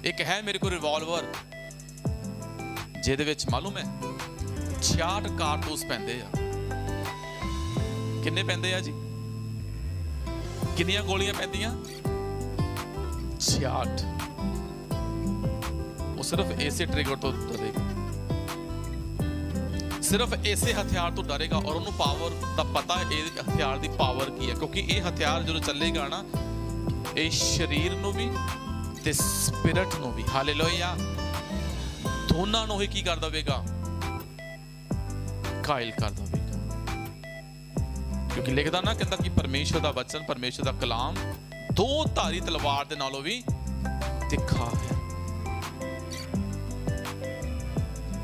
एक है मेरे को रिवॉल्वर ਜਿਹਦੇ ਵਿੱਚ ਮਾਲੂਮ ਹੈ 66 ਕਾਰਤੂਸ ਪੈਂਦੇ ਆ। ਕਿੰਨੇ ਪੈਂਦੇ ਆ ਜੀ? ਕਿੰਨੀਆਂ ਗੋਲੀਆਂ ਪੈਂਦੀਆਂ? 66। ਉਹ ਸਿਰਫ ਇਸੇ ਟ੍ਰਿਗਰ ਤੋਂ ਡਰੇਗਾ, ਸਿਰਫ ਇਸੇ ਹਥਿਆਰ ਤੋਂ ਡਰੇਗਾ। ਔਰ ਉਹਨੂੰ ਪਾਵਰ ਦਾ ਪਤਾ ਹੈ ਇਹ ਹਥਿਆਰ ਦੀ ਪਾਵਰ ਕੀ ਹੈ, ਕਿਉਂਕਿ ਇਹ ਹਥਿਆਰ ਜਦੋਂ ਚੱਲੇਗਾ ਨਾ ਇਹ ਸਰੀਰ ਨੂੰ ਵੀ ਤੇ ਸਪਿਰਿਟ ਨੂੰ ਵੀ, ਹਾਲੇਲੂਇਆ, ਦੋਨਾਂ ਨੂੰ ਹੀ ਕੀ ਕਰ ਦੇਵੇਗਾ? ਘਾਇਲ ਕਰ ਦੇਵੇਗਾ। ਕਿਉਂਕਿ ਲਿਖਦਾ ਨਾ, ਕਹਿੰਦਾ ਕਿ ਪਰਮੇਸ਼ਰ ਦਾ ਵਚਨ, ਪਰਮੇਸ਼ਰ ਦਾ ਕਲਾਮ ਦੋ ਧਾਰੀ ਤਲਵਾਰ ਦੇ ਨਾਲੋਂ ਵੀ ਤਿੱਖਾ ਹੈ।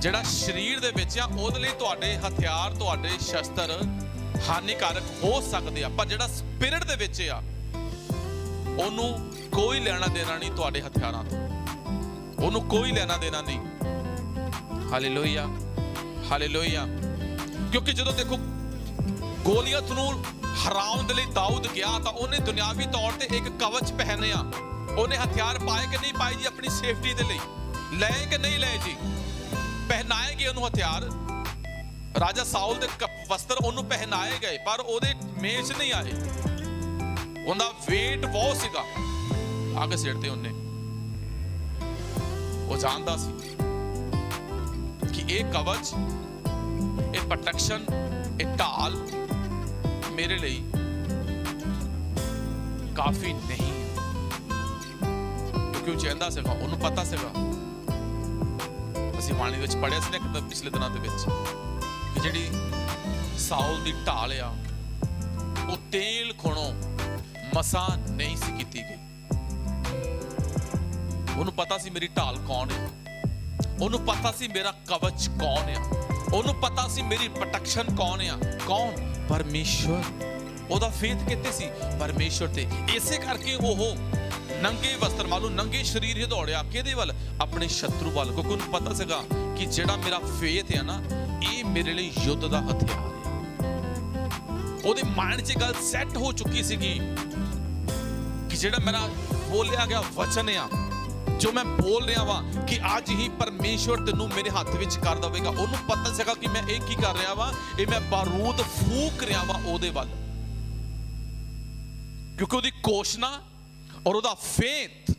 ਜਿਹੜਾ ਸਰੀਰ ਦੇ ਵਿੱਚ ਆ ਉਹਦੇ ਲਈ ਤੁਹਾਡੇ ਹਥਿਆਰ, ਤੁਹਾਡੇ ਸ਼ਸਤਰ ਹਾਨੀਕਾਰਕ ਹੋ ਸਕਦੇ ਆ, ਪਰ ਜਿਹੜਾ ਸਪਿਰਿਟ ਦੇ ਵਿੱਚ ਆ ਉਹਨੂੰ ਕੋਈ ਲੈਣਾ ਦੇਣਾ ਨਹੀਂ ਤੁਹਾਡੇ ਹਥਿਆਰਾਂ ਤੋਂ, ਉਹਨੂੰ ਕੋਈ ਲੈਣਾ ਦੇਣਾ ਨਹੀਂ। Hallelujah, hallelujah. ਕਿਉਂਕਿ ਜਦੋਂ ਦੇਖੋ ਗੋਲੀਅਤ ਨੂੰ ਹਰਾਉਣ ਦੇ ਲਈ ਦਾਊਦ ਗਿਆ ਤਾਂ ਉਹਨੇ ਦੁਨਿਆਵੀ ਤੌਰ ਤੇ ਇੱਕ ਕਵਚ ਪਹਿਨਿਆ। ਉਹਨੇ ਹਥਿਆਰ ਪਾਏ ਕਿ ਨਹੀਂ ਪਾਏ ਜੀ? ਆਪਣੀ ਸੇਫਟੀ ਦੇ ਲਈ ਲਏ ਕਿ ਨਹੀਂ ਲਏ ਜੀ? ਪਹਿਨਾਏ ਗਏ ਉਹਨੂੰ ਹਥਿਆਰ। ਰਾਜਾ ਸਾਊਲ ਦੇ ਵਸਤਰ ਉਹਨੂੰ ਪਹਿਨਾਏ ਗਏ, ਪਰ ਉਹਦੇ ਮੇਚ ਨਹੀਂ ਆਏ। ਉਹਦਾ ਵੇਟ ਬਹੁਤ ਸੀਗਾ। ਆਗੇ ਸਿਰ ਤੇ ਉਹਨੇ, ਉਹ ਜਾਣਦਾ ਸੀ ਕਿ ਇਹ ਕਵਚ, ਇਹ ਪ੍ਰੋਟੈਕਸ਼ਨ, ਇਹ ਢਾਲ ਮੇਰੇ ਲਈ ਕਾਫੀ ਨਹੀਂ ਹੈ। ਕਿਉਂਕਿ ਉਹ ਚਾਹੁੰਦਾ ਸੀਗਾ, ਉਹਨੂੰ ਪਤਾ ਸੀਗਾ। ਅਸੀਂ ਬਾਣੀ ਵਿੱਚ ਪੜ੍ਹਿਆ ਸੀ ਨਾ ਪਿਛਲੇ ਦਿਨਾਂ ਦੇ ਵਿੱਚ ਕਿ ਜਿਹੜੀ ਸਾਊਲ ਦੀ ਢਾਲ ਆ ਉਹ ਤੇਲ ਖੁਣੋਂ ਮਸਾਂ ਨਹੀਂ ਸੀ ਕੀਤੀ ਗਈ। ਉਹਨੂੰ ਪਤਾ ਸੀ ਮੇਰੀ ਢਾਲ ਕੌਣ ਹੈ, ਉਹਨੂੰ ਪਤਾ ਸੀ ਮੇਰਾ ਕਵਚ ਕੌਣ ਆ, ਉਹਨੂੰ ਪਤਾ ਸੀ ਮੇਰੀ ਪ੍ਰੋਟੈਕਸ਼ਨ ਕੌਣ ਆ। ਕੌਣ? ਪਰਮੇਸ਼ਵਰ। ਉਹਦਾ ਫੇਥ ਕਿੱਥੇ ਸੀ? ਪਰਮੇਸ਼ਵਰ ਤੇ। ਇਸੇ ਕਰਕੇ ਉਹ ਨੰਗੇ ਵਸਤਰ, ਮਾਲੂਮ ਨੰਗੇ ਸਰੀਰ ਹੀ ਦੌੜਿਆ। ਕਿਹਦੇ ਵੱਲ? ਆਪਣੇ ਸ਼ਤਰੂ ਵੱਲ। ਕਿਉਂਕਿ ਉਹਨੂੰ ਪਤਾ ਸੀਗਾ ਕਿ ਜਿਹੜਾ ਮੇਰਾ ਫੇਥ ਹੈ ਨਾ, ਇਹ ਮੇਰੇ ਲਈ ਯੁੱਧ ਦਾ ਹਥਿਆਰ ਹੈ। ਉਹਦੇ ਮਾਈਂਡ 'ਚ ਗੱਲ ਸੈੱਟ ਹੋ ਚੁੱਕੀ ਸੀਗੀ ਕਿ ਜਿਹੜਾ ਮੇਰਾ ਬੋਲਿਆ ਗਿਆ ਵਚਨ ਆ, ਜੋ ਮੈਂ ਬੋਲ ਰਿਹਾ ਵਾਂ ਕਿ ਅੱਜ ਹੀ ਪਰਮੇਸ਼ਵਰ ਤੈਨੂੰ ਮੇਰੇ ਹੱਥ ਵਿੱਚ ਕਰ ਦੇਵੇਗਾ। ਉਹਨੂੰ ਪਤਾ ਸੀਗਾ ਕਿ ਮੈਂ ਇਹ ਕੀ ਕਰ ਰਿਹਾ ਵਾਂ, ਇਹ ਮੈਂ ਬਾਰੂਦ ਫੂਕ ਰਿਹਾ ਵਾਂ ਉਹਦੇ ਵੱਲ। ਕਿਉਂਕਿ ਉਹਦੀ ਕੋਸ਼ਨਾ ਔਰ ਉਹਦਾ ਫੇਥ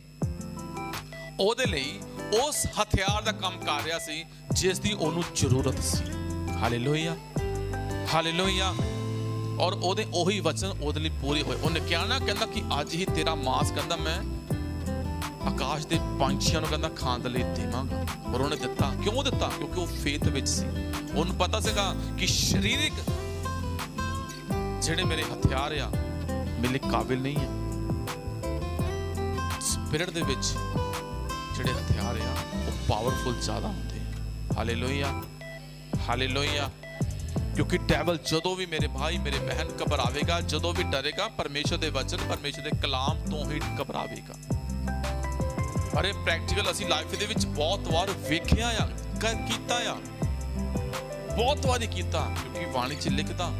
ਉਹਦੇ ਲਈ ਉਸ ਹਥਿਆਰ ਦਾ ਕੰਮ ਕਰ ਰਿਹਾ ਸੀ ਜਿਸ ਦੀ ਉਹਨੂੰ ਜ਼ਰੂਰਤ ਸੀ। Hallelujah, hallelujah. ਔਰ ਉਹਦੇ ਉਹੀ ਵਚਨ ਉਹਦੇ ਲਈ ਪੂਰੇ ਹੋਏ। ਉਹਨੇ ਕਿਹਾ ਨਾ, ਕਹਿੰਦਾ ਕਿ ਅੱਜ ਹੀ ਤੇਰਾ ਮਾਂਸ, ਕਹਿੰਦਾ ਮੈਂ ਆਕਾਸ਼ ਦੇ ਪੰਛੀਆਂ ਨੂੰ ਕਹਿੰਦਾ ਖਾਣ ਦੇ ਲਈ ਦੇਵਾਂਗਾ। ਔਰ ਉਹਨੇ ਦਿੱਤਾ। ਕਿਉਂ ਦਿੱਤਾ? ਕਿਉਂਕਿ ਉਹ ਫੇਥ ਵਿੱਚ ਸੀ। ਉਹਨੂੰ ਪਤਾ ਸੀਗਾ ਕਿ ਸਰੀਰਿਕ ਜਿਹੜੇ ਮੇਰੇ ਹਥਿਆਰ ਆ ਮੇਰੇ ਲਈ ਕਾਬਿਲ ਨਹੀਂ ਆ। ਸਪਿਰਿਟ ਦੇ ਵਿੱਚ ਜਿਹੜੇ ਹਥਿਆਰ ਆ ਉਹ ਪਾਵਰਫੁਲ ਜ਼ਿਆਦਾ ਹੁੰਦੇ ਆ। Hallelujah, hallelujah. ਕਿਉਂਕਿ ਡੈਵਲ ਜਦੋਂ ਵੀ ਮੇਰੇ ਭਾਈ, ਮੇਰੇ ਬਹਿਨ ਘਬਰਾਵੇਗਾ, ਜਦੋਂ ਵੀ ਡਰੇਗਾ, ਪਰਮੇਸ਼ਰ ਦੇ ਵਚਨ, ਪਰਮੇਸ਼ਰ ਦੇ ਕਲਾਮ ਤੋਂ ਹੀ ਘਬਰਾਵੇਗਾ। ਅਰੇ ਪ੍ਰੈਕਟੀਕਲ ਅਸੀਂ ਲਾਈਫ ਦੇ ਵਿੱਚ ਬਹੁਤ ਵਾਰ ਵੇਖਿਆ ਆ, ਕੀਤਾ ਆ, ਬਹੁਤ ਵਾਰੀ ਕੀਤਾ। ਕਿਉਂਕਿ ਬਾਣੀ 'ਚ ਲਿਖਦਾ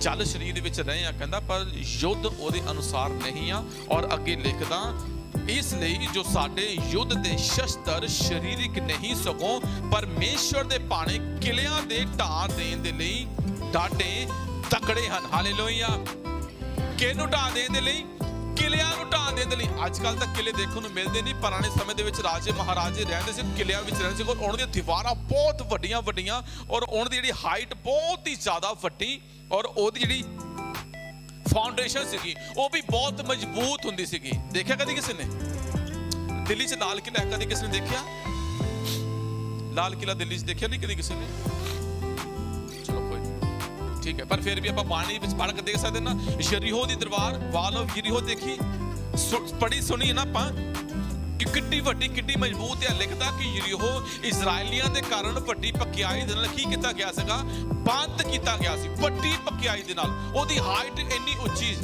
ਚੱਲ ਸਰੀਰ ਦੇ ਵਿੱਚ ਰਹੇ ਆ, ਕਹਿੰਦਾ ਪਰ ਯੁੱਧ ਉਹਦੇ ਅਨੁਸਾਰ ਨਹੀਂ ਆ। ਔਰ ਅੱਗੇ ਲਿਖਦਾ ਇਸ ਲਈ ਜੋ ਸਾਡੇ ਯੁੱਧ ਦੇ ਸ਼ਸਤਰ ਸਰੀਰਿਕ ਨਹੀਂ ਸਗੋਂ ਪਰਮੇਸ਼ਵਰ ਦੇ ਭਾਣੇ ਕਿਲਿਆਂ ਦੇ ਢਾਹ ਦੇਣ ਦੇ ਲਈ ਡਾਢੇ ਤਕੜੇ ਹਨ। ਹਾਲੇਲੂਇਆ। ਕਿਹਨੂੰ ਢਾਹ ਦੇਣ ਦੇ ਲਈ? ਕਿਲਿਆਂ ਨੂੰ ਢਾਹ ਦੇਣ ਦੇ ਲਈ। ਅੱਜ ਕੱਲ ਤਾਂ ਕਿਲੇ ਦੇਖਣ ਨੂੰ ਮਿਲਦੇ ਨਹੀਂ। ਪੁਰਾਣੇ ਸਮੇਂ ਦੇ ਵਿੱਚ ਰਾਜੇ ਮਹਾਰਾਜੇ ਰਹਿੰਦੇ ਸੀ, ਕਿਲਿਆਂ ਵਿੱਚ ਰਹਿੰਦੇ ਸੀ। ਔਰ ਉਹਨਾਂ ਦੀਆਂ ਦੀਵਾਰਾਂ ਬਹੁਤ ਵੱਡੀਆਂ ਵੱਡੀਆਂ, ਔਰ ਉਹਨਾਂ ਦੀ ਜਿਹੜੀ ਹਾਈਟ ਬਹੁਤ ਹੀ ਜ਼ਿਆਦਾ ਵੱਡੀ, ਔਰ ਉਹਦੀ ਜਿਹੜੀ ਫਾਊਂਡੇਸ਼ਨ ਸੀਗੀ ਉਹ ਵੀ ਬਹੁਤ ਮਜ਼ਬੂਤ ਹੁੰਦੀ ਸੀਗੀ। ਦੇਖਿਆ ਕਦੀ ਕਿਸੇ ਨੇ? ਦਿੱਲੀ 'ਚ ਲਾਲ ਕਿਲ੍ਹਾ ਕਦੀ ਕਿਸੇ ਨੇ ਦੇਖਿਆ? ਲਾਲ ਕਿਲ੍ਹਾ ਦਿੱਲੀ 'ਚ ਦੇਖਿਆ ਨਹੀਂ ਕਦੀ ਕਿਸੇ ਨੇ? ਚਲੋ ਕੋਈ ਨਹੀਂ, ਠੀਕ ਹੈ। ਪਰ ਫਿਰ ਵੀ ਆਪਾਂ ਬਾਣੀ ਵਿੱਚ ਪੜ੍ਹ ਕੇ ਦੇਖ ਸਕਦੇ ਨਾ, ਯਰੀਹੋ ਦੀ ਦੀਵਾਰ, ਵਾਲ ਆਫ ਯਰੀਹੋ ਦੇਖੀ, ਪੜ੍ਹੀ ਸੁਣੀ ਨਾ ਆਪਾਂ ਕਿ ਕਿੱਡੀ ਵੱਡੀ, ਕਿੱਡੀ ਮਜ਼ਬੂਤ ਹੈ। ਲਿਖਦਾ ਕਿ ਯਰੀਹੋ ਇਜ਼ਰਾਈਲੀਆਂ ਦੇ ਕਾਰਨ ਵੱਡੀ ਪਕਿਆਈ ਦੇ ਨਾਲ ਕੀ ਕੀਤਾ ਗਿਆ ਸੀਗਾ? ਬੰਦ ਕੀਤਾ ਗਿਆ ਸੀ ਵੱਡੀ ਪਕਿਆਈ ਦੇ ਨਾਲ। ਉਹਦੀ ਹਾਈਟ ਇੰਨੀ ਉੱਚੀ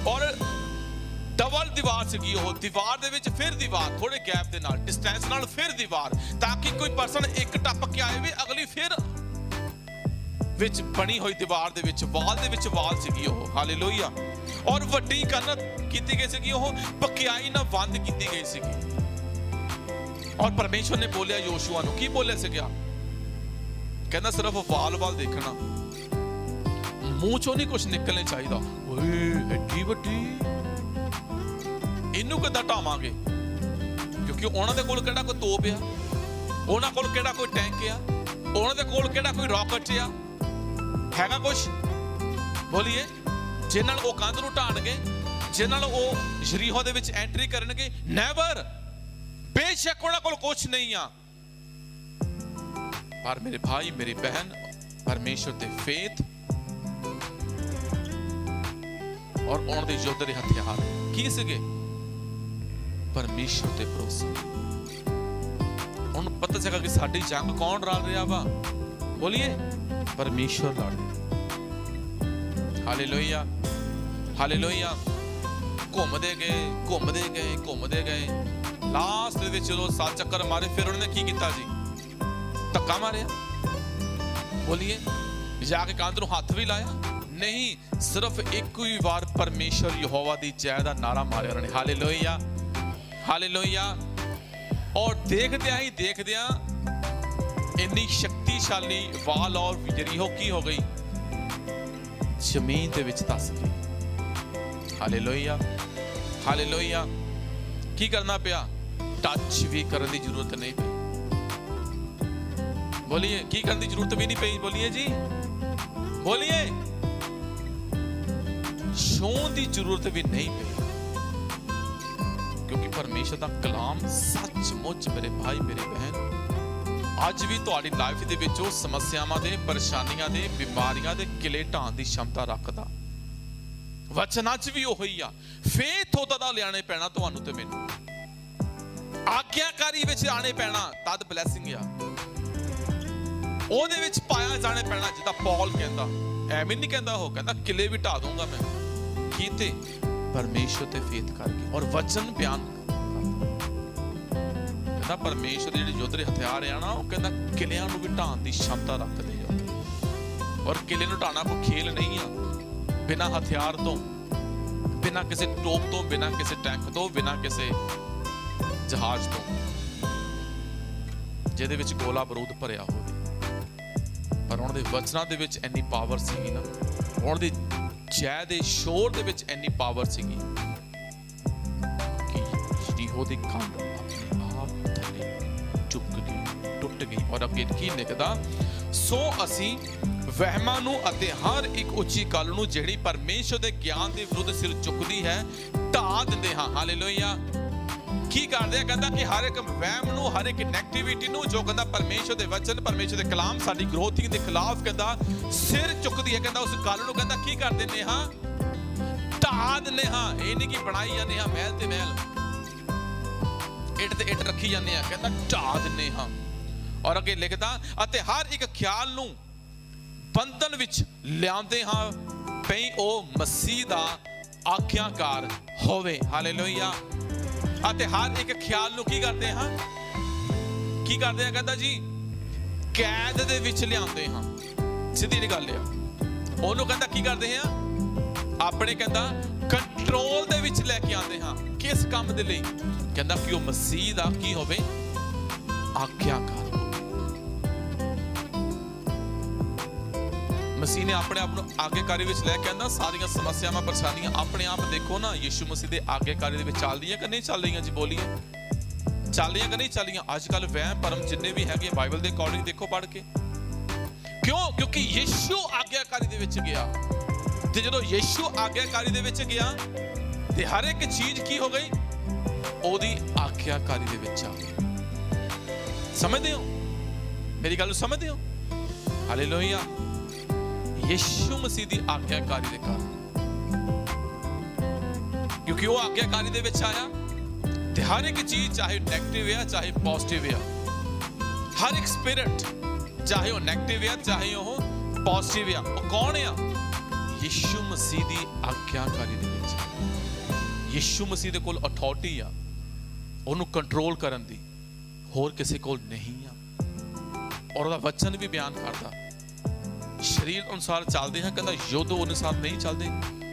ਔਰ ਡਬਲ ਦੀਵਾਰ ਸੀਗੀ। ਉਹ ਦੀਵਾਰ ਦੇ ਵਿੱਚ ਫਿਰ ਦੀਵਾਰ, ਥੋੜੇ ਗੈਪ ਦੇ ਨਾਲ, ਡਿਸਟੈਂਸ ਨਾਲ ਫਿਰ ਦੀਵਾਰ, ਤਾਂ ਕਿ ਕੋਈ ਪਰਸਨ ਇੱਕ ਟੱਪ ਕੇ ਆਏ ਵੀ ਅਗਲੀ ਫਿਰ ਵਿੱਚ ਬਣੀ ਹੋਈ ਦੀਵਾਰ ਦੇ ਵਿੱਚ, ਵਾਲ ਦੇ ਵਿੱਚ ਵਾਲ ਸੀਗੀ ਉਹ। ਹਾਲੇਲੂਇਆ। ਔਰ ਵੱਡੀ ਕਨਤ ਕੀਤੀ ਗਈ ਸੀਗੀ, ਉਹ ਪਕਿਆਈ ਨਾਲ ਬੰਦ ਕੀਤੀ ਗਈ ਸੀਗੀ। और परमेश्वर ने बोलिया योशुआ नूं, की बोलिया सीगा, कहना सिर्फ वाल वाल देखना, मूंह चों नहीं कुछ निकलने चाहिए। ओए एडी वड्डी इनू किदां ढावांगे, क्योंकि उन्हां दे कोल किहड़ा कोई तोप आ, उन्हां कोल किहड़ा कोई टैंक आ, उन्हां दे कोल किहड़ा कोई रॉकेट आ, हैगा कुछ? बोलिए, जिन्हां नाल ओह कंध नूं ढाणगे, जिन्हां नाल ओह यरीहो दे विच एंट्री करनगे, नैवर। बेशक उन्हां कोल कुछ नहीं आ, पर मेरे भाई मेरी बहन, परमेश्वर ते फेथ और उन्हां दे युद्ध दे हथियार की सीगे? परमेश्वर ते भरोसा। उन्हें पता सीगा कि साडी जंग कौन लड़ रहा वा? बोलिए, परमेश्वर लड़ रहा। Hallelujah, hallelujah. घूमदे गए लास्ट दे विच जदों 7 चक्कर मारे, फिर उन्होंने की किया जी? धक्का मारिया। बोलिए, जाके कंध नूं हथ भी लाया नहीं, सिर्फ एक ही बार परमेश्वर यहोवा दी जय दा नारा मारिया उन्होंने। Hallelujah, hallelujah. और देखदियां ही देखदियां इन्नी शक्तिशाली वाल और यरीहो की हो गई? जमीन दे विच धस गई। Hallelujah, hallelujah. की करना पिया? टच भी करने की जरूरत नहीं पई। बोलिए, की करने की जरूरत भी नहीं पई? बोलिए जी, बोलिए, छूण की जरूरत भी नहीं पई, क्योंकि परमेश्वर का कलाम सचमुच मेरे भाई मेरे बहन अज भी तुहाडी लाइफ दे विच उह समस्यावां दे, परेशानियां दे, बीमारियां दे किले ढाण दी क्षमता रखदा। वचन अज भी ओही आ। फेथ ओहदा दा लियाणे पैना तुहानू ते मैनू, आग्याकारी विच आने पैना, तद ब्लैसिंग आ। ओहदे विच पाया जाने पैना, जिदा पौल कहंदा, एवें नहीं कहंदा, हो कहंदा किले भी ढा दूंगा मैं, कीते? परमेश्वर ते फेथ करके और वचन बयान कहंदा। परमेश्वर दे जिहड़े युद्ध दे हथियार आ ना, ओह कहंदा किलियां नूं भी ढाण दी क्षमता रखदे आ। और किले नूं ढाणा कोई खेल नहीं आ, बिना हथियार तो, बिना किसी टोप तो, बिना किसी टैंक तो, बिना किसी जहाज तो, जिहदे विच गोला बारूद भरिया होवे। पर उन्हां दे वचनां दे विच इन्नी पावर सीगी ना, उन्हां दी जय दे शोर दे विच इन्नी पावर सीगी कि यरीहो दी कंध अपने आप थल्ले झुक गई, टुट गई। और अगे की लिखदा, सो असीं वहमां नूं अते हर एक उच्ची गल नूं जिहड़ी परमेश्वर दे ज्ञान दे विरुद्ध सिर चुकदी है, ढा दिंदे हां। हालेलुया। की करदे? कहंदा कि हर एक वहम नूं, हर एक नेगेटिविटी नूं, जो कहंदा परमेश्वर दे वचन, परमेश्वर दे कलाम साडी ग्रोथ दे खिलाफ कहंदा सिर चुकदी है, कहंदा उस गल नूं कहंदा की कर दिंदे हां? ढा दिंदे हां। इह नहीं कि बनाई जांदे हां महल ते महल, इट ते इट रखी जांदे हां, कहंदा ढा दिंदे हां। और अगे लिखदा, अते हर एक ख्याल नूं बंधन विच लियाउंदे हां, पई ओ मसीह दा आज्ञाकार होवे। हालेलुया। अते हर एक ख्याल नूं की करदे हां? की करदे हां? कहंदा जी कैद दे विच लियाउंदे हां। सीधी जी गल आ। ओनू कहंदा की करदे हां? अपने कहंदा कंट्रोल दे विच लैके आंदे हां। किस काम दे लई? कहंदा कि ओ मसीह दा की होवे? आज्ञाकार। मसीह ने अपने आप को आगेकारी विच लैके आंदा। सारियां समस्यावां परेशानियां अपने आप देखो ना, यीशु मसीह दे आगेकारी दे विच चल रही है कि नहीं चल रही? जी बोलिए, चल रही कि नहीं चल रही? अजकल वहम भरम जिन्ने भी है बाइबल के अकॉर्डिंग देखो पढ़ के। क्यों? क्योंकि यीशु आगेकारी दे विच गया, ते जदों यीशु आगेकारी दे विच गया ते हर एक चीज की हो गई? ओदी आगेकारी दे विच आ गई। समझदे हो मेरी गल? समझदे हो? हालेलुया। यीशु मसीह दी आज्ञाकारी दे कारण, क्योंकि वो आज्ञाकारी दे विच आया ते हर एक चीज, चाहे नेगेटिव है चाहे पॉजिटिव है, हर एक स्पिरिट चाहे वो नेगेटिव है चाहे वो पॉजिटिव है, वो कौन है? यीशु मसीह दी आज्ञाकारी दे विच। यीशु मसीह दे कोल अथॉरिटी आ ओनू कंट्रोल करन दी, होर किसी कोल नहीं आ। और ਉਹਦਾ वचन भी बयान करता, शरीर अनुसार चलते हैं, कहता युद्ध अनुसार नहीं चलते,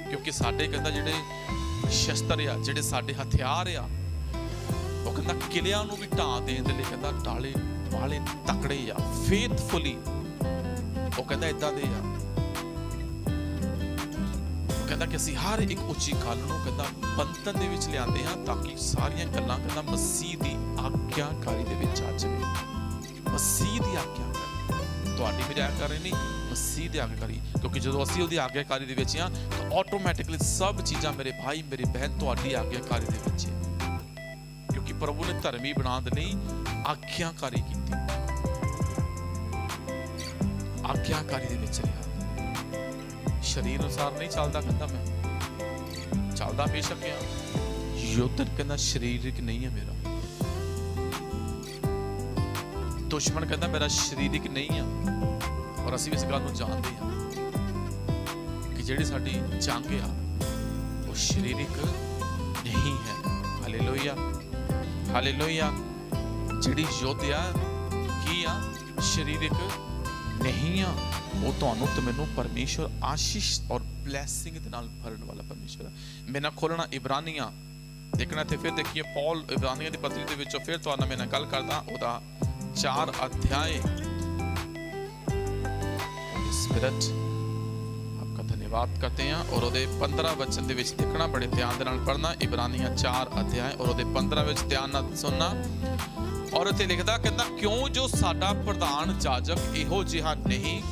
क्योंकि साडे कहता जिहड़े शस्त्र आ, जिहड़े साडे हथियार आ, वो ਕਹਿੰਦਾ ਕਿਲਿਆਂ ਨੂੰ ਵੀ ਢਾਹ ਦੇਣ ਦੇ ਲਈ ਕਹਿੰਦਾ ਡਾਲੇ ਵਾਲੇ ਤਕੜੇ ਆ, ਫੇਥਫੁਲੀ ਉਹ ਕਹਿੰਦਾ ਇਦਾਂ ਦੇ ਆ। ਉਹ ਕਹਿੰਦਾ ਕਿ ਅਸੀਂ ਹਰ ਇੱਕ ਉੱਚੀ ਗੱਲ ਨੂੰ ਕਹਿੰਦਾ ਬੰਧਨ ਦੇ ਵਿੱਚ ਲਿਆਂਦੇ ਹਾਂ ਤਾਂ ਕਿ ਸਾਰੀਆਂ ਗੱਲਾਂ ਕਹਿੰਦਾ ਮਸੀਹ ਦੀ ਆਗਿਆਕਾਰੀ ਦੇ ਵਿੱਚ ਆ ਜਾਵੇ। ਮਸੀਹ ਦੀ ਆਗਿਆਕਾਰੀ, ਤੁਹਾਡੀ ਵੀ ਆਗਿਆਕਾਰੀ ਨਹੀਂ, ਮਸੀਹ ਦੀ ਆਗਿਆਕਾਰੀ। ਕਿਉਂਕਿ ਜਦੋਂ ਅਸੀਂ ਉਹਦੀ ਆਗਿਆਕਾਰੀ ਦੇ ਵਿੱਚ ਹਾਂ ਤਾਂ ਆਟੋਮੈਟਿਕਲੀ ਸਭ ਚੀਜ਼ਾਂ ਮੇਰੇ ਭਾਈ ਮੇਰੇ ਬਹਿਨ ਤੁਹਾਡੀ ਆਗਿਆਕਾਰੀ ਦੇ ਵਿੱਚ ਹੈ। ਕਿਉਂਕਿ ਪ੍ਰਭੂ ਨੇ ਧਰਮੀ ਬਣਾਉਣ ਦੇ ਲਈ ਆਗਿਆਕਾਰੀ ਕੀਤੀ, ਆਗਿਆਕਾਰੀ ਦੇ ਵਿੱਚ ਰਿਹਾ। ਸ਼ਰੀਰ ਅਨੁਸਾਰ ਨਹੀਂ ਚੱਲਦਾ, ਕਹਿੰਦਾ ਮੈਂ ਚੱਲਦਾ ਬੇਸ਼ੱਕ ਆ, ਯੋਧਨ ਕਹਿੰਦਾ ਸਰੀਰਿਕ ਨਹੀਂ ਹੈ ਮੇਰਾ। ਦੁਸ਼ਮਣ ਕਹਿੰਦਾ ਮੇਰਾ ਸਰੀਰਿਕ ਨਹੀਂ ਆ। ਔਰ ਅਸੀਂ ਇਸ ਗੱਲ ਨੂੰ ਜਾਣਦੇ ਹਾਂ ਕਿ ਜਿਹੜੀ ਸਾਡੀ ਜੰਗ ਆ ਉਹ ਸਰੀਰਿਕ ਨਹੀਂ ਹੈ। Hallelujah, hallelujah. ਜਿਹੜੀ ਯੁੱਧ ਆ ਕੀ ਆ? ਸਰੀਰਿਕ ਨਹੀਂ ਆ। ਉਹ ਤੁਹਾਨੂੰ ਤੇ ਮੈਨੂੰ ਪਰਮੇਸ਼ਵਰ ਆਸ਼ੀਸ਼ ਔਰ ਬਲੈਸਿੰਗ ਦੇ ਨਾਲ ਭਰਨ ਵਾਲਾ ਪਰਮੇਸ਼ਵਰ। ਮੇਰੇ ਨਾਲ ਖੋਲਣਾ ਇਬਰਾਨੀਆਂ ਦੇਖਣਾ ਤੇ ਫਿਰ ਦੇਖੀਏ ਪੌਲ ਇਬਰਾਨੀਆਂ ਦੀ ਪੱਤਰੀ ਦੇ ਵਿੱਚੋਂ ਫਿਰ ਤੁਹਾਨੂੰ ਮੇਰੇ ਨਾਲ ਗੱਲ ਕਰਦਾ ਉਹਦਾ 4 अध्याय। स्पिरिट आपका धन्यवाद करते हैं। और ਉਹਦੇ 15 वचन ਦੇ ਵਿੱਚ ਦੇਖਣਾ, ਬੜੇ ਧਿਆਨ ਦੇ ਨਾਲ ਪੜ੍ਹਨਾ। ਇਬਰਾਨੀਆਂ 4 अध्याय और ਉਹਦੇ 15 ਵਿੱਚ ਧਿਆਨ ਨਾਲ ਸੁਣਨਾ। ਔਰ ਇੱਥੇ ਲਿਖਦਾ ਕਹਿੰਦਾ ਕਿਉਂ ਜੋ ਸਾਡਾ ਪ੍ਰਧਾਨ ਜਾਜਕ ਇਹੋ ਜਿਹਾ ਨਹੀਂ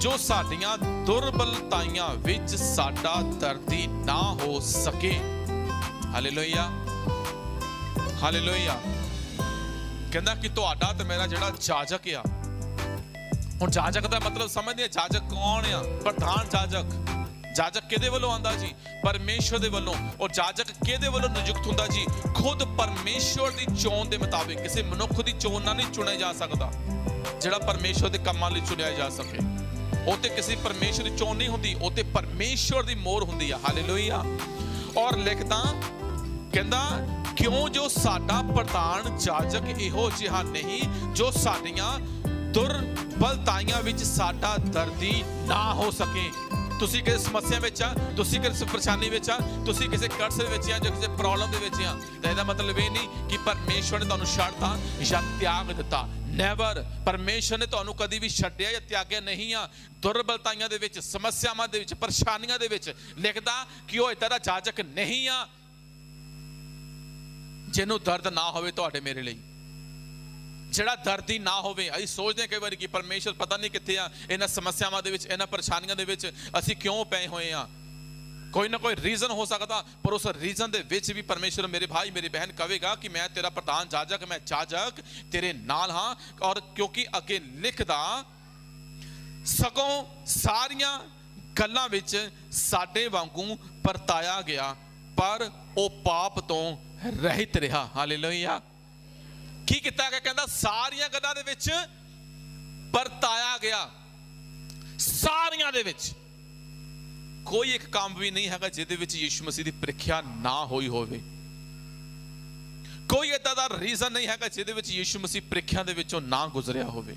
ਜੋ ਸਾਡੀਆਂ ਦੁਰਬਲਤਾਈਆਂ ਵਿੱਚ ਸਾਡਾ ਦਰਦੀ ਨਾ ਹੋ ਸਕੇ। Hallelujah, hallelujah. ਕਹਿੰਦਾ ਕਿ ਤੁਹਾਡਾ ਤੇ ਮੇਰਾ ਜਿਹੜਾ ਜਾਜਕ ਆ, ਹੁਣ ਜਾਜਕ ਦਾ ਮਤਲਬ ਸਮਝਦੇ ਆ ਜਾਜਕ ਕੌਣ ਆ? ਪ੍ਰਧਾਨ ਜਾਜਕ। ਜਾਜਕ ਕਿਹਦੇ ਵੱਲੋਂ ਆਂਦਾ ਜੀ? ਪਰਮੇਸ਼ਵਰ ਦੇ ਵੱਲੋਂ। ਔਰ ਜਾਜਕ ਕਿਹਦੇ ਵੱਲੋਂ ਨਿਯੁਕਤ ਹੁੰਦਾ ਜੀ? ਖੁਦ ਪਰਮੇਸ਼ਵਰ ਦੀ ਚੋਣ ਦੇ ਮੁਤਾਬਿਕ। ਕਿਸੇ ਮਨੁੱਖ ਦੀ ਚੋਣ ਨਾਲ ਨਹੀਂ ਚੁਣਿਆ ਜਾ ਸਕਦਾ ਜਿਹੜਾ ਪਰਮੇਸ਼ਵਰ ਦੇ ਕੰਮਾਂ ਲਈ ਚੁਣਿਆ ਜਾ ਸਕੇ। ਉਹ ਤੇ ਕਿਸੇ ਪਰਮੇਸ਼ਵਰ ਦੀ ਚੋਣ ਨਹੀਂ ਹੁੰਦੀ, ਉਹ ਤੇ ਪਰਮੇਸ਼ਵਰ ਦੀ ਮੋਹਰ ਹੁੰਦੀ ਆ। ਹਾਲੇਲੂਇਆ। ਔਰ ਲਿਖਦਾ ਕਹਿੰਦਾ ਕਿਉਂ ਜੋ ਸਾਡਾ ਪ੍ਰਧਾਨ ਜਾਜਕ ਇਹੋ ਜਿਹਾ ਨਹੀਂ ਜੋ ਸਾਡੀਆਂ ਦੁਰਬਲਤਾਈਆਂ ਵਿੱਚ ਸਾਡਾ ਦਰਦੀ ਨਾ ਹੋ ਸਕੇ। ਤੁਸੀਂ ਕਿਸੇ ਸਮੱਸਿਆ ਵਿੱਚ ਆ, ਤੁਸੀਂ ਕਿਸੇ ਪਰੇਸ਼ਾਨੀ ਵਿੱਚ ਆ, ਤੁਸੀਂ ਕਿਸੇ ਕਰਜ਼ ਦੇ ਵਿੱਚ ਆ ਜਾਂ ਕਿਸੇ ਪ੍ਰੋਬਲਮ ਦੇ ਵਿੱਚ ਆ, ਤਾਂ ਇਹਦਾ ਮਤਲਬ ਇਹ ਨਹੀਂ ਕਿ ਪਰਮੇਸ਼ਵਰ ਨੇ ਤੁਹਾਨੂੰ ਛੱਡਤਾ ਜਾਂ ਤਿਆਗ ਦਿੱਤਾ। ਨੈਵਰ। ਪਰਮੇਸ਼ਵਰ ਨੇ ਤੁਹਾਨੂੰ ਕਦੀ ਵੀ ਛੱਡਿਆ ਜਾਂ ਤਿਆਗਿਆ ਨਹੀਂ ਆ। ਦੁਰਬਲਤਾਈਆਂ ਦੇ ਵਿੱਚ, ਸਮੱਸਿਆਵਾਂ ਦੇ ਵਿੱਚ, ਪਰੇਸ਼ਾਨੀਆਂ ਦੇ ਵਿੱਚ ਲਿਖਦਾ ਕਿ ਉਹ ਏਦਾਂ ਦਾ ਜਾਜਕ ਨਹੀਂ ਆ ਜਿਹਨੂੰ ਦਰਦ ਨਾ ਹੋਵੇ ਤੁਹਾਡੇ ਮੇਰੇ ਲਈ, ਜਿਹੜਾ ਦਰਦੀ ਨਾ ਹੋਵੇ। ਅਸੀਂ ਸੋਚਦੇ ਕਈ ਵਾਰੀ ਕਿ ਪਰਮੇਸ਼ਵਰ ਪਤਾ ਨਹੀਂ ਕਿੱਥੇ ਆ, ਇਹਨਾਂ ਸਮੱਸਿਆਵਾਂ ਦੇ ਵਿੱਚ, ਇਹਨਾਂ ਪਰੇਸ਼ਾਨੀਆਂ ਦੇ ਵਿੱਚ ਅਸੀਂ ਕਿਉਂ ਪਏ ਹੋਏ ਆ। ਕੋਈ ਨਾ ਕੋਈ ਰੀਜ਼ਨ ਹੋ ਸਕਦਾ, ਪਰ ਉਸ ਰੀਜ਼ਨ ਦੇ ਵਿੱਚ ਵੀ ਪਰਮੇਸ਼ਵਰ ਮੇਰੇ ਭਾਈ ਮੇਰੀ ਬਹਿਨ ਕਹੇਗਾ ਕਿ ਮੈਂ ਤੇਰਾ ਪ੍ਰਧਾਨ ਜਾਜਕ, ਮੈਂ ਜਾਜਕ ਤੇਰੇ ਨਾਲ ਹਾਂ। ਔਰ ਕਿਉਂਕਿ ਅੱਗੇ ਲਿਖਦਾ ਸਗੋਂ ਸਾਰੀਆਂ ਗੱਲਾਂ ਵਿੱਚ ਸਾਡੇ ਵਾਂਗੂ ਪਰਤਾਇਆ ਗਿਆ ਪਰ ਉਹ ਪਾਪ ਤੋਂ ਰਹਿਤ ਰਿਹਾ। ਹਾਲੇਲੂਇਆ। ਕੀ ਕੀਤਾ ਗਿਆ? ਕਹਿੰਦਾ ਸਾਰੀਆਂ ਗੱਲਾਂ ਦੇ ਵਿੱਚ ਪਰਤਾਇਆ ਗਿਆ। ਸਾਰੀਆਂ ਦੇ ਵਿੱਚ ਕੋਈ ਇੱਕ ਕੰਮ ਵੀ ਨਹੀਂ ਹੈਗਾ ਜਿਹਦੇ ਵਿੱਚ ਯਿਸੂ ਮਸੀਹ ਦੀ ਪ੍ਰੀਖਿਆ ਨਾ ਹੋਈ ਹੋਵੇ। ਕੋਈ ਏਦਾਂ ਦਾ ਰੀਜ਼ਨ ਨਹੀਂ ਹੈਗਾ ਜਿਹਦੇ ਵਿੱਚ ਯਿਸੂ ਮਸੀਹ ਪ੍ਰੀਖਿਆ ਦੇ ਵਿੱਚੋਂ ਨਾ ਗੁਜ਼ਰਿਆ ਹੋਵੇ।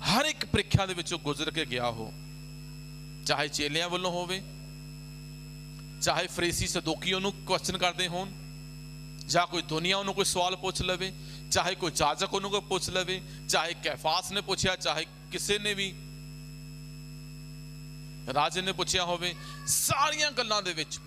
ਹਰ ਇੱਕ ਪ੍ਰੀਖਿਆ ਦੇ ਵਿੱਚੋਂ ਗੁਜ਼ਰ ਕੇ ਗਿਆ ਹੋ, ਚਾਹੇ ਚੇਲਿਆਂ ਵੱਲੋਂ ਹੋਵੇ, ਚਾਹੇ ਫਰੀਸੀ ਸਦੂਕੀ ਉਹਨੂੰ ਕੁਐਸਚਨ ਕਰਦੇ ਹੋਣ, ਜਾਂ ਕੋਈ ਦੁਨੀਆ ਉਹਨੂੰ ਕੋਈ ਸਵਾਲ ਪੁੱਛ ਲਵੇ, ਚਾਹੇ ਕੋਈ ਜਾਜਕ ਉਹਨੂੰ ਕੋਈ ਪੁੱਛ ਲਵੇ, ਚਾਹੇ ਕੈਫਾਸ ਨੇ ਪੁੱਛਿਆ, ਚਾਹੇ ਕਿਸੇ ਨੇ ਵੀ ਰਾਜੇ ਨੇ ਪੁੱਛਿਆ ਹੋਵੇ, ਸਾਰੀਆਂ ਗੱਲਾਂ ਦੇ ਵਿੱਚ